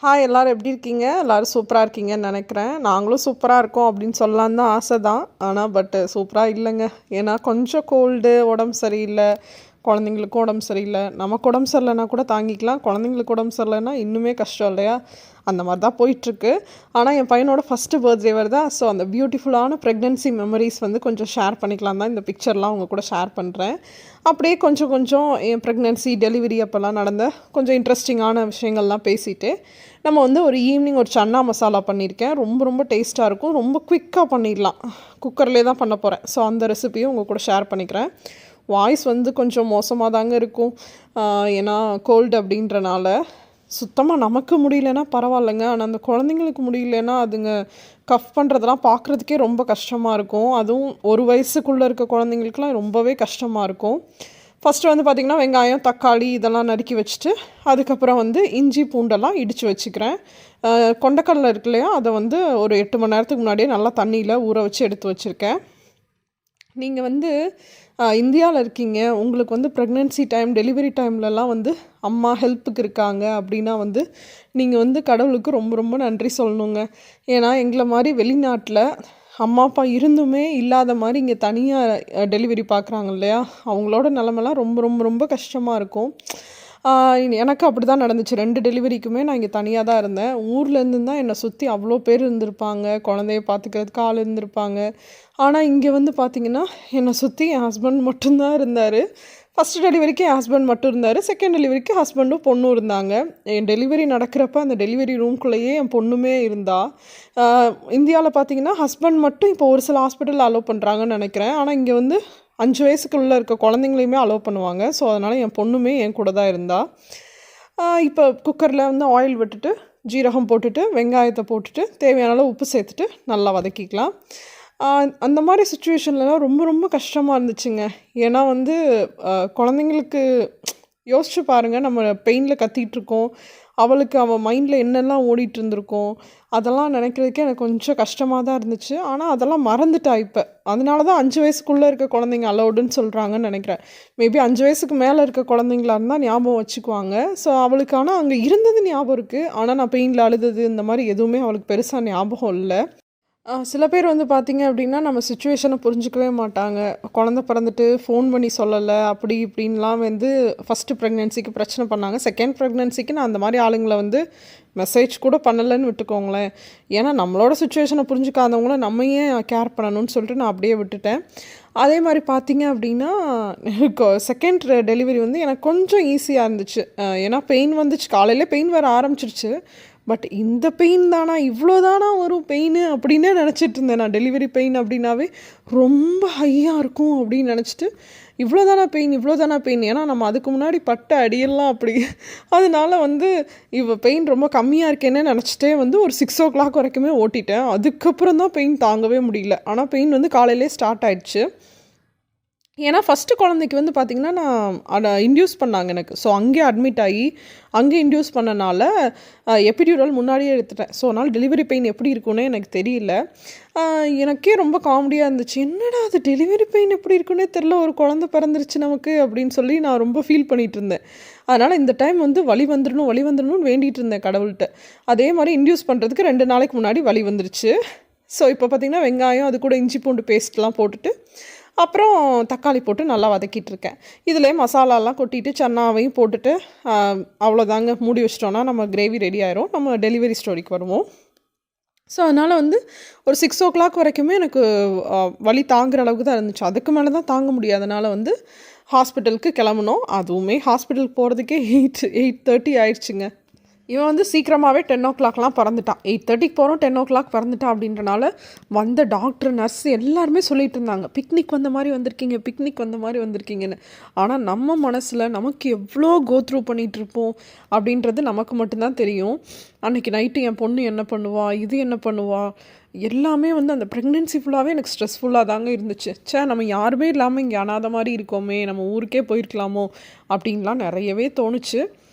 Hi எல்லோரும் எப்படி இருக்கீங்க? எல்லோரும் சூப்பராக இருக்கீங்கன்னு நினைக்கிறேன். நாங்களும் சூப்பராக இருக்கோம் அப்படின்னு சொல்லலான்னு தான் ஆசை தான். ஆனால் சூப்பராக இல்லைங்க. ஏன்னா கொஞ்சம் கோல்டு, உடம்பு சரியில்லை, குழந்தைங்களுக்கும் உடம்பு சரியில்லை. நமக்கு உடம்பு சரியில்லைனா கூட தாங்கிக்கலாம், குழந்தைங்களுக்கு உடம்பு சரியில்லைன்னா இன்னுமே கஷ்டம் இல்லையா? அந்த மாதிரி தான் போயிட்டுருக்கு. ஆனால் என் பையனோட ஃபஸ்ட்டு பர்த்டே வருதா, ஸோ அந்த பியூட்டிஃபுல்லான ப்ரெக்னென்சி மெமரிஸ் கொஞ்சம் ஷேர் பண்ணிக்கலாம் தான் இந்த பிக்சர்லாம் உங்கள் கூட ஷேர் பண்ணுறேன். அப்படியே கொஞ்சம் கொஞ்சம் என் ப்ரெக்னென்சி, டெலிவரி அப்போல்லாம் நடந்த கொஞ்சம் இன்ட்ரெஸ்டிங்கான விஷயங்கள்லாம் பேசிவிட்டு நம்ம ஒரு ஈவினிங் ஒரு சன்னா மசாலா பண்ணியிருக்கேன். ரொம்ப ரொம்ப டேஸ்ட்டாக இருக்கும். ரொம்ப குயிக்காக பண்ணிடலாம். குக்கர்லேயே தான் பண்ண போகிறேன். ஸோ அந்த ரெசிபியும் உங்கள் கூட ஷேர் பண்ணிக்கிறேன். வாய்ஸ் கொஞ்சம் மோசமாக தாங்க இருக்கும். ஏன்னா கோல்டு அப்படின்றனால சுத்தமாக நமக்கு முடியலன்னா பரவாயில்லைங்க. ஆனால் அந்த குழந்தைங்களுக்கு முடியலன்னா அதுங்க கஃப் பண்ணுறதெல்லாம் பார்க்குறதுக்கே ரொம்ப கஷ்டமாக இருக்கும். அதுவும் ஒரு வயசுக்குள்ளே இருக்க குழந்தைங்களுக்குலாம் ரொம்பவே கஷ்டமாக இருக்கும். ஃபஸ்ட்டு பார்த்திங்கன்னா வெங்காயம், தக்காளி இதெல்லாம் நறுக்கி வச்சுட்டு அதுக்கப்புறம் இஞ்சி பூண்டெல்லாம் இடித்து வச்சுக்கிறேன். கொண்டக்கடலை இருக்கு இல்லையா, அதை ஒரு 8 மணி நேரத்துக்கு முன்னாடியே நல்லா தண்ணியில் ஊற வச்சு எடுத்து வச்சுருக்கேன். நீங்கள் இந்தியாவில் இருக்கீங்க, உங்களுக்கு ப்ரெக்னென்சி டைம், டெலிவரி டைம்லலாம் அம்மா ஹெல்ப்புக்கு இருக்காங்க அப்படின்னா நீங்கள் கடவுளுக்கு ரொம்ப ரொம்ப நன்றி சொல்லணுங்க. ஏன்னா எங்களை மாதிரி வெளிநாட்டில் அம்மா அப்பா இருந்துமே இல்லாத மாதிரி இங்கே தனியாக டெலிவரி பார்க்குறாங்க இல்லையா, அவங்களோட நிலமெல்லாம் ரொம்ப ரொம்ப ரொம்ப கஷ்டமாக இருக்கும். எனக்கு அப்படி தான் நடந்துச்சு. 2 டெலிவரிக்குமே நான் இங்கே தனியாக தான் இருந்தேன். ஊர்லேருந்து தான் என்னை சுற்றி அவ்வளோ பேர் இருந்திருப்பாங்க, குழந்தைய பார்த்துக்கிறதுக்கு ஆள் இருந்திருப்பாங்க. ஆனால் இங்கே பார்த்திங்கன்னா என்னை சுற்றி என் ஹஸ்பண்ட் மட்டும்தான் இருந்தார். ஃபஸ்ட்டு டெலிவரிக்கு என் ஹஸ்பண்ட் மட்டும் இருந்தார். செகண்ட் டெலிவரிக்கு ஹஸ்பண்டும் பொண்ணும் இருந்தாங்க. என் டெலிவரி நடக்கிறப்ப அந்த டெலிவரி ரூம்குள்ளேயே என் பொண்ணுமே இருந்தா. இந்தியாவில் பார்த்திங்கன்னா ஹஸ்பண்ட் மட்டும் இப்போ ஒரு சில ஹாஸ்பிட்டலில் அலோவ் பண்ணுறாங்கன்னு நினைக்கிறேன். ஆனால் இங்கே 5 வயசுக்குள்ளே இருக்க குழந்தைங்களையுமே அலோவ் பண்ணுவாங்க. ஸோ அதனால் என் பொண்ணுமே என் கூட தான் இருந்தா. இப்போ குக்கரில் ஆயில் விட்டுட்டு ஜீரகம் போட்டுட்டு வெங்காயத்தை போட்டுட்டு தேவையான அளவு உப்பு சேர்த்துட்டு நல்லா வதக்கிக்கலாம். அந்த மாதிரி சுச்சுவேஷன்லலாம் ரொம்ப ரொம்ப கஷ்டமாக இருந்துச்சுங்க. ஏன்னா குழந்தைங்களுக்கு யோசிச்சு பாருங்கள், நம்ம பெயினில் கத்திகிட்ருக்கோம், அவளுக்கு அவள் மைண்டில் என்னெல்லாம் ஓடிட்டு இருந்திருக்கோம், அதெல்லாம் நினைக்கிறதுக்கே எனக்கு கொஞ்சம் கஷ்டமாக தான் இருந்துச்சு. ஆனால் அதெல்லாம் மறந்துட்டா இப்போ. அதனால தான் 5 வயசுக்குள்ளே இருக்க குழந்தைங்க அலௌடுன்னு சொல்கிறாங்கன்னு நினைக்கிறேன். மேபி 5 வயசுக்கு மேலே இருக்க குழந்தைங்களா இருந்தால் ஞாபகம் வச்சுக்குவாங்க. ஸோ அவளுக்கு ஆனால் அங்கே இருந்தது ஞாபகம் இருக்குது. ஆனால் நான் பெயினில் அழுதது இந்த மாதிரி எதுவுமே அவளுக்கு பெருசாக ஞாபகம் இல்லை. சில பேர் பார்த்திங்க அப்படின்னா நம்ம சுச்சுவேஷனை புரிஞ்சிக்கவே மாட்டாங்க. குழந்த பிறந்துட்டு ஃபோன் பண்ணி சொல்லலை அப்படி இப்படின்லாம் ஃபஸ்ட்டு ப்ரெக்னென்சிக்கு பிரச்சனை பண்ணாங்க. செகண்ட் ப்ரெக்னென்சிக்கு நான் அந்த மாதிரி ஆளுங்களை மெசேஜ் கூட பண்ணலைன்னு விட்டுக்கோங்களேன். ஏன்னா நம்மளோட சுச்சுவேஷனை புரிஞ்சுக்காதவங்கள நம்ம ஏன் கேர் பண்ணணும்னு சொல்லிட்டு நான் அப்படியே விட்டுட்டேன். அதே மாதிரி பார்த்திங்க அப்படின்னா செகண்ட் டெலிவரி எனக்கு கொஞ்சம் ஈஸியாக இருந்துச்சு. ஏன்னா பெயின் வந்துச்சு, காலையில் பெயின் வர ஆரம்பிச்சிருச்சு. பட் இந்த பெயின் தானா, இவ்வளோ தானா வரும் பெயின் அப்படின்னே நினச்சிட்டு இருந்தேன். நான் டெலிவரி பெயின் அப்படின்னாவே ரொம்ப ஹையாக இருக்கும் அப்படின்னு நினச்சிட்டு இவ்வளோ தானா பெயின். ஏன்னா நம்ம அதுக்கு முன்னாடி பட்ட அடியெல்லாம் அப்படி. அதனால பெயின் ரொம்ப கம்மியாக இருக்கேன்னே நினச்சிட்டே ஒரு 6 o'clock வரைக்குமே ஓட்டிட்டேன். அதுக்கப்புறம் தான் பெயின் தாங்கவே முடியல. ஆனால் பெயின் காலையிலே ஸ்டார்ட் ஆயிடுச்சு. ஏன்னா ஃபஸ்ட்டு குழந்தைக்கு பார்த்திங்கன்னா நான் அதை இன்டியூஸ் பண்ணாங்க எனக்கு. ஸோ அங்கேயே அட்மிட் ஆகி அங்கே இன்டியூஸ் பண்ணனால எபிடியூரல் முன்னாடியே எடுத்துட்டேன். ஸோ அதனால் டெலிவரி பெயின் எப்படி இருக்குன்னே எனக்கு தெரியல. எனக்கே ரொம்ப காமெடியாக இருந்துச்சு. என்னடா அது டெலிவரி பெயின் எப்படி இருக்குன்னே தெரில, ஒரு குழந்தை பிறந்துருச்சு நமக்கு அப்படின்னு சொல்லி நான் ரொம்ப ஃபீல் பண்ணிகிட்டு இருந்தேன். அதனால் இந்த டைம் வலி வந்துடணும்னு வேண்டிகிட்டு இருந்தேன் கடவுள்கிட்ட. அதே மாதிரி இன்டியூஸ் பண்ணுறதுக்கு 2 நாளைக்கு முன்னாடி வலி வந்துருச்சு. ஸோ இப்போ பார்த்திங்கன்னா வெங்காயம், அது கூட இஞ்சி பூண்டு பேஸ்ட்லாம் போட்டுட்டு அப்புறம் தக்காளி போட்டு நல்லா வதக்கிட்டுருக்கேன். இதிலே மசாலாலாம் கொட்டிட்டு சன்னாவையும் போட்டுட்டு அவ்வளோதாங்க, மூடி வச்சிட்டோன்னா நம்ம கிரேவி ரெடி ஆயிரும். நம்ம டெலிவரி ஸ்டோரிக்கு வருவோம். ஸோ அதனால் ஒரு 6 o'clock வரைக்குமே எனக்கு வலி தாங்குகிற அளவுக்கு தான் இருந்துச்சு. அதுக்கு மேலே தான் தாங்க முடியாதனால ஹாஸ்பிட்டலுக்கு கிளம்புனோம். அதுவுமே ஹாஸ்பிட்டலுக்கு போகிறதுக்கே 8:30 ஆயிடுச்சுங்க. இவன் சீக்கிரமாகவே 10 o'clockலாம் பறந்துட்டான். 8:30க்கு போகிறோம், 10 o'clock பறந்துட்டான் அப்படின்றனால வந்த டாக்டர், நர்ஸ் எல்லாருமே சொல்லிட்டு இருந்தாங்க, பிக்னிக் வந்த மாதிரி வந்திருக்கீங்கன்னு. ஆனால் நம்ம மனசில் நமக்கு எவ்வளோ கோத்ரூ பண்ணிகிட்ருப்போம் அப்படின்றது நமக்கு மட்டும்தான் தெரியும். அன்றைக்கி நைட்டு என் பொண்ணு என்ன பண்ணுவா, இது என்ன பண்ணுவா, எல்லாமே அந்த ப்ரெக்னென்சி ஃபுல்லாகவே எனக்கு ஸ்ட்ரெஸ்ஃபுல்லாக தாங்க இருந்துச்சு. நம்ம யாருமே இல்லாமல் இங்கே அனாத மாதிரி இருக்கோமே, நம்ம ஊருக்கே போயிருக்கலாமோ அப்படின்லாம் நிறையவே தோணுச்சு.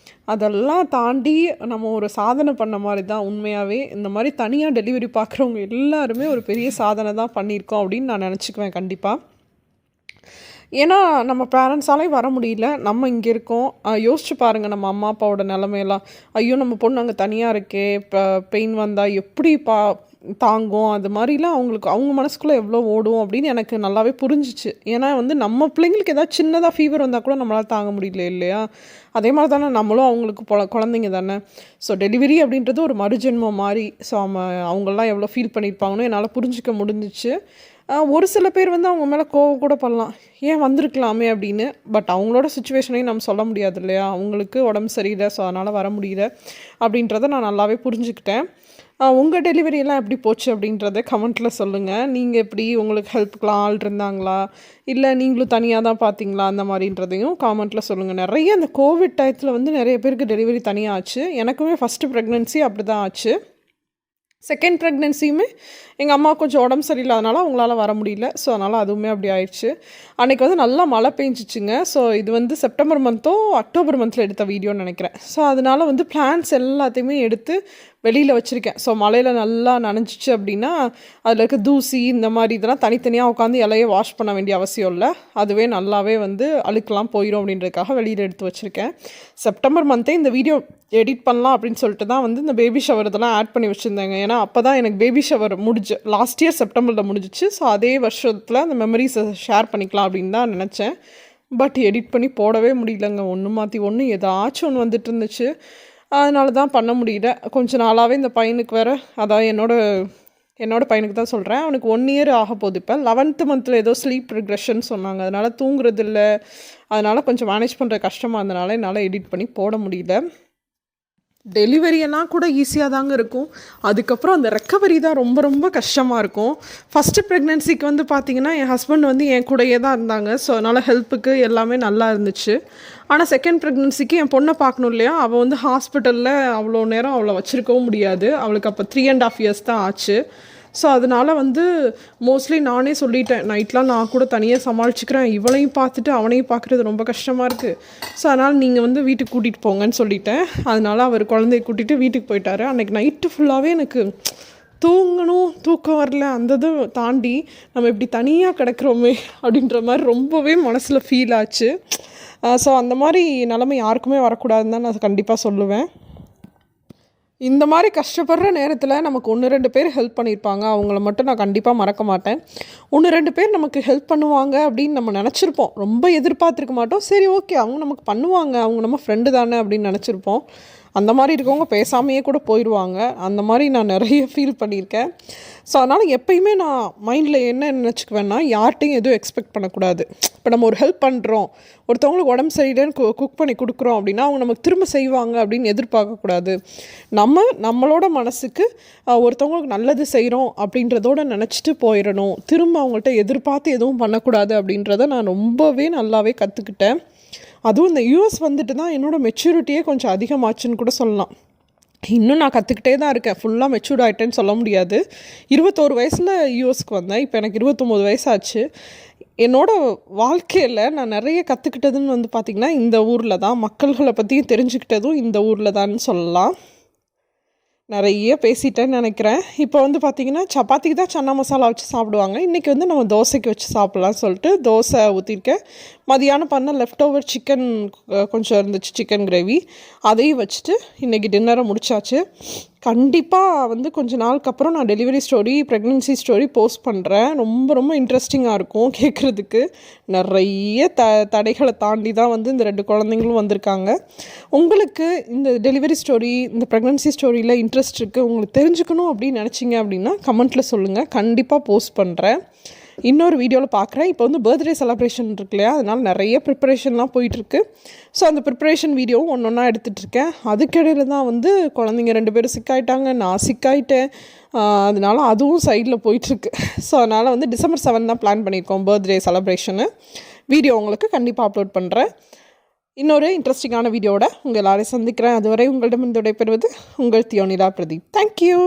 அதெல்லாம் தாண்டி நம்ம ஒரு சாதனை பண்ண மாதிரி தான் உண்மையாகவே. இந்த மாதிரி தனியாக டெலிவரி பார்க்குறவங்க எல்லாருமே ஒரு பெரிய சாதனை தான் பண்ணியிருக்கோம் அப்படின்னு நான் நினச்சிக்குவேன் கண்டிப்பாக. ஏன்னா நம்ம பேரண்ட்ஸாலே வர முடியல, நம்ம இங்கே இருக்கோம். யோசிச்சு பாருங்கள் நம்ம அம்மா அப்பாவோட நிலமையெல்லாம். ஐயோ நம்ம பொண்ணு அங்கே தனியாக இருக்கே, இப்போ பெயின் வந்தால் எப்படி தாங்கும், அது மாதிரிலாம் அவங்களுக்கு அவங்க மனசுக்குள்ளே எவ்வளோ ஓடும் அப்படின்னு எனக்கு நல்லாவே புரிஞ்சிச்சு. ஏன்னா வந்து நம்ம பிள்ளைங்களுக்கு ஏதாவது சின்னதாக ஃபீவர் வந்தால் கூட நம்மளால் தாங்க முடியல இல்லையா? அதே மாதிரி தானே நம்மளும் அவங்களுக்கு குழந்தைங்க தானே. ஸோ டெலிவரி அப்படின்றது ஒரு மறுஜென்மம் மாதிரி. ஸோ அவங்களாம் எவ்வளோ ஃபீல் பண்ணியிருப்பாங்கன்னு என்னால் புரிஞ்சிக்க முடிஞ்சிச்சு. ஒரு சில பேர் வந்து அவங்க மேலே கோவம் கூட பண்ணலாம், ஏன் வந்திருக்கலாமே அப்படின்னு. பட் அவங்களோட சுச்சுவேஷனையும் நம்ம சொல்ல முடியாது இல்லையா? அவங்களுக்கு உடம்பு சரியில்லை, ஸோ அதனால் வர முடியல அப்படின்றத நான் நல்லாவே புரிஞ்சுக்கிட்டேன். உங்கள் டெலிவரியெல்லாம் எப்படி போச்சு அப்படின்றத கமெண்ட்டில் சொல்லுங்கள். நீங்கள் எப்படி, உங்களுக்கு ஹெல்ப்புக்கெலாம் ஆள் இருந்தாங்களா, இல்லை நீங்களும் தனியாக தான் பார்த்தீங்களா, அந்த மாதிரின்றதையும் கமெண்ட்டில் சொல்லுங்கள். நிறைய இந்த கோவிட் டயத்தில் வந்து நிறைய பேருக்கு டெலிவரி தனியாக ஆச்சு. எனக்குமே ஃபஸ்ட்டு ப்ரெக்னென்சி அப்படி தான் ஆச்சு. செகண்ட் ப்ரெக்னென்சியுமே எங்கள் அம்மா கொஞ்சம் உடம்பு சரியில்லாதனால அவங்களால வர முடியல. ஸோ அதனால் அதுவுமே அப்படி ஆயிடுச்சு. அன்றைக்கி வந்து நல்லா மழை பெஞ்சிச்சுங்க. ஸோ இது வந்து செப்டம்பர் மந்த்தோ அக்டோபர் மந்தில் எடுத்த வீடியோன்னு நினைக்கிறேன். ஸோ அதனால் வந்து பிளான்ஸ் எல்லாத்தையுமே எடுத்து வெளியில் வச்சுருக்கேன். ஸோ மழையில் நல்லா நனைஞ்சிச்சு அப்படின்னா அதில் இருக்க தூசி இந்த மாதிரி இதெல்லாம் தனித்தனியாக உட்காந்து இலையை வாஷ் பண்ண வேண்டிய அவசியம் இல்லை. அதுவே நல்லாவே வந்து அழுக்கெல்லாம் போயிடும் அப்படின்றதுக்காக வெளியில் எடுத்து வச்சுருக்கேன். செப்டம்பர் மந்த்தே இந்த வீடியோ எடிட் பண்ணலாம் அப்படின்னு சொல்லிட்டு தான் வந்து இந்த பேபி ஷவர் இதெல்லாம் ஆட் பண்ணி வச்சுருந்தேங்க. ஏன்னா அப்போ தான் எனக்கு பேபி ஷவர் லாஸ்ட் இயர் செப்டம்பரில் முடிஞ்சிச்சு. ஸோ அதே வருஷத்தில் அந்த மெமரிஸை ஷேர் பண்ணிக்கலாம் அப்படின்னு தான் நினச்சேன். பட் எடிட் பண்ணி போடவே முடியலங்க. ஒன்று மாற்றி ஒன்று ஏதாச்சும் ஒன்று வந்துட்டு இருந்துச்சு. அதனால தான் பண்ண முடியல. கொஞ்சம் நாளாகவே இந்த பையனுக்கு வேறு, அதாவது என்னோட பையனுக்கு தான் சொல்கிறேன், அவனுக்கு 1 இயர் ஆக போகுது. இப்போ 11th மந்தில் ஏதோ ஸ்லீப் ரிக்ரெஷன் சொன்னாங்க. அதனால் தூங்குறது இல்லை. அதனால் கொஞ்சம் மேனேஜ் பண்ணுற கஷ்டமாக இருந்தனால என்னால் எடிட் பண்ணி போட முடியல. டெலிவரியெல்லாம் கூட ஈஸியாக தாங்க இருக்கும். அதுக்கப்புறம் அந்த ரெக்கவரி தான் ரொம்ப ரொம்ப கஷ்டமாக இருக்கும். ஃபஸ்ட்டு ப்ரெக்னென்சிக்கு வந்து பார்த்திங்கன்னா என் ஹஸ்பண்ட் வந்து என் கூடயே தான் இருந்தாங்க. ஸோ அதனால் ஹெல்ப்புக்கு எல்லாமே நல்லா இருந்துச்சு. ஆனால் செகண்ட் ப்ரெக்னென்சிக்கு என் பொண்ணை பார்க்கணும் இல்லையா, அவள் வந்து ஹாஸ்பிட்டலில் அவ்வளோ நேரம் அவளை வச்சுருக்கவும் முடியாது. அவளுக்கு அப்போ 3.5 years தான் ஆச்சு. ஸோ அதனால் வந்து மோஸ்ட்லி நானே சொல்லிட்டேன், நைட்லாம் நான் கூட தனியாக சமாளிச்சுக்கிறேன், இவளையும் பார்த்துட்டு அவனையும் பார்க்குறது ரொம்ப கஷ்டமாக இருக்குது. ஸோ அதனால் நீங்கள் வந்து வீட்டுக்கு கூட்டிகிட்டு போங்கன்னு சொல்லிட்டேன். அதனால் அவர் குழந்தைய கூட்டிகிட்டு வீட்டுக்கு போயிட்டார். அன்றைக்கி நைட்டு ஃபுல்லாகவே எனக்கு தூக்கம் வரல. அந்த இதை தாண்டி நம்ம இப்படி தனியாக கிடக்கிறோமே அப்படின்ற மாதிரி ரொம்பவே மனசில் ஃபீல் ஆச்சு. ஸோ அந்த மாதிரி நிலைமை யாருக்குமே வரக்கூடாதுன்னு தான் நான் கண்டிப்பாக சொல்லுவேன். இந்த மாதிரி கஷ்டப்படுற நேரத்தில் நமக்கு 1-2 பேர் ஹெல்ப் பண்ணியிருப்பாங்க. அவங்கள மட்டும் நான் கண்டிப்பாக மறக்க மாட்டேன். 1-2 பேர் நமக்கு ஹெல்ப் பண்ணுவாங்க அப்படின்னு நம்ம நினச்சிருப்போம். ரொம்ப எதிர்பார்த்துருக்க மாட்டோம். சரி ஓகே, அவங்க நமக்கு பண்ணுவாங்க, அவங்க நம்ம ஃப்ரெண்டு தானே அப்படின்னு நினச்சிருப்போம். அந்த மாதிரி இருக்கவங்க பேசாமையே கூட போயிடுவாங்க. அந்த மாதிரி நான் நிறைய ஃபீல் பண்ணியிருக்கேன். ஸோ அதனால் எப்பயுமே நான் மைண்டில் என்ன நினச்சிக்குவேன்னா, யார்கிட்டையும் எதுவும் எக்ஸ்பெக்ட் பண்ணக்கூடாது. இப்போ நம்ம ஒரு ஹெல்ப் பண்ணுறோம், ஒருத்தவங்களுக்கு உடம்பு சரியில்லைன்னு குக் பண்ணி கொடுக்குறோம் அப்படின்னா அவங்க நமக்கு திரும்ப செய்வாங்க அப்படின்னு எதிர்பார்க்கக்கூடாது. நம்மளோட மனசுக்கு ஒருத்தவங்களுக்கு நல்லது செய்கிறோம் அப்படின்றதோட நினச்சிட்டு போயிடணும். திரும்ப அவங்கள்ட்ட எதிர்பார்த்து எதுவும் பண்ணக்கூடாது அப்படின்றத நான் ரொம்பவே நல்லாவே கற்றுக்கிட்டேன். அதுவும் இந்த யூஎஸ் வந்துட்டு தான் என்னோடய மெச்சூரிட்டியே கொஞ்சம் அதிகமாச்சுன்னு கூட சொல்லலாம். இன்னும் நான் கற்றுக்கிட்டே தான் இருக்கேன். ஃபுல்லாக மெச்சூர்ட் ஆகிட்டேன்னு சொல்ல முடியாது. 21 வயசில் யூஎஸ்க்கு வந்தேன். இப்போ எனக்கு 29 வயசாச்சு. என்னோடய வாழ்க்கையில் நான் நிறைய கற்றுக்கிட்டதுன்னு வந்து பார்த்திங்கன்னா இந்த ஊரில் தான். மக்கள்களை பற்றியும் தெரிஞ்சுக்கிட்டதும் இந்த ஊரில் தான்னு சொல்லலாம். நிறைய பேசிட்டேன்னு நினைக்கிறேன். இப்போ வந்து பார்த்திங்கன்னா சப்பாத்திக்கு தான் சன்னா மசாலா வச்சு சாப்பிடுவாங்க. இன்றைக்கி வந்து நம்ம தோசைக்கு வச்சு சாப்பிட்லான்னு சொல்லிட்டு தோசை ஊற்றிருக்கேன். மதியானம் பண்ண லெஃப்ட் ஓவர் சிக்கன் கொஞ்சம் இருந்துச்சு, சிக்கன் கிரேவி, அதையும் வச்சுட்டு இன்றைக்கி டின்னரை முடிச்சாச்சு. கண்டிப்பாக வந்து கொஞ்சம் நாளுக்கு அப்புறம் நான் delivery story, pregnancy story post பண்ணுறேன். ரொம்ப ரொம்ப இன்ட்ரெஸ்டிங்காக இருக்கும் கேட்குறதுக்கு. நிறைய தடைகளை தாண்டி தான் வந்து இந்த 2 குழந்தைங்களும் வந்திருக்காங்க. உங்களுக்கு இந்த டெலிவரி ஸ்டோரி, இந்த ப்ரெக்னென்சி ஸ்டோரியில் இன்ட்ரெஸ்ட் இருக்குது, உங்களுக்கு தெரிஞ்சுக்கணும் அப்படின்னு நினச்சிங்க அப்படின்னா கமெண்ட்டில் சொல்லுங்கள். கண்டிப்பாக போஸ்ட் பண்ணுறேன். இன்னொரு வீடியோவில் பார்க்குறேன். இப்போ வந்து பர்த்டே செலிப்ரேஷன் இருக்கு இல்லையா, அதனால் நிறைய ப்ரிப்பரேஷன்லாம் போயிட்டுருக்கு. ஸோ அந்த ப்ரிப்பரேஷன் வீடியோவும் ஒன்றா எடுத்துகிட்ருக்கேன். அதுக்கிடையில் தான் வந்து குழந்தைங்க 2 பேரும் சிக்காயிட்டாங்க, நான் சிக்காயிட்டேன். அதனால அதுவும் சைடில் போயிட்டுருக்கு. ஸோ அதனால் வந்து December 7 தான் பிளான் பண்ணியிருக்கோம் பர்த்டே செலிப்ரேஷனு. வீடியோ உங்களுக்கு கண்டிப்பாக அப்லோட் பண்ணுறேன். இன்னொரு இன்ட்ரெஸ்டிங்கான வீடியோவோட உங்கள் எல்லாரையும் சந்திக்கிறேன். அதுவரை உங்களிடம் விடைபெறுவது உங்கள் தியோனிலா பிரதீப். தேங்க்யூ.